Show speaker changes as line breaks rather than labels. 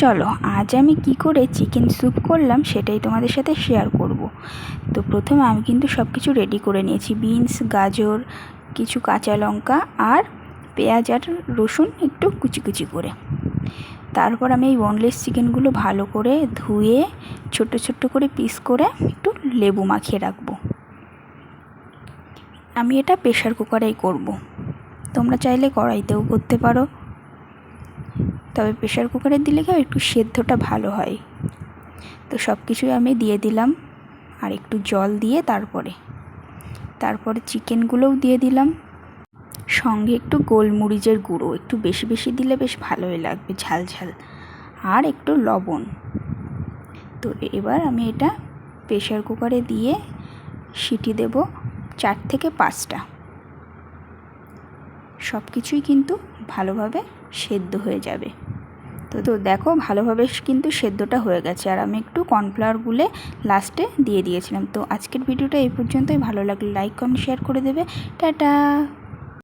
চলো আজ আমি কি করে চিকেন স্যুপ করলাম সেটাই তোমাদের সাথে শেয়ার করব। তো প্রথমে আমি কিন্তু সব কিছু রেডি করে নিয়েছি, বিনস, গাজর, কিছু কাঁচা লঙ্কা আর পেঁয়াজ আর রসুন একটু কুচি কুচি করে। তারপর আমি এই বোনলেস চিকেনগুলো ভালো করে ধুয়ে ছোট্ট ছোট্ট করে পিস করে একটু লেবু মাখিয়ে রাখবো। আমি এটা প্রেশার কুকারেই করব, তোমরা চাইলে কড়াইতেও করতে পারো, তবে প্রেশার কুকারে দিলে কেউ একটু সেদ্ধটা ভালো হয়। তো সব কিছুই আমি দিয়ে দিলাম আর একটু জল দিয়ে তারপরে চিকেনগুলোও দিয়ে দিলাম, সঙ্গে একটু গোলমরিচের গুঁড়ো একটু বেশি বেশি দিলে বেশ ভালোই লাগবে, ঝাল ঝাল, আর একটু লবণ। তো এবার আমি এটা প্রেশার কুকারে দিয়ে সিটি দেব 4 থেকে 5টা। সব কিছুই কিন্তু ভালোভাবে সেদ্ধ হয়ে যাবে। তো দেখো ভালোভাবে কিন্তু সেদ্ধটা হয়ে গেছে, আর আমি একটু কর্নফ্লাওয়ার গুলে লাস্টে দিয়ে দিয়েছিলাম। তো আজকের ভিডিওটা এই পর্যন্তই। ভালো লাগলে লাইক কমেন্ট শেয়ার করে দেবে। টাটা।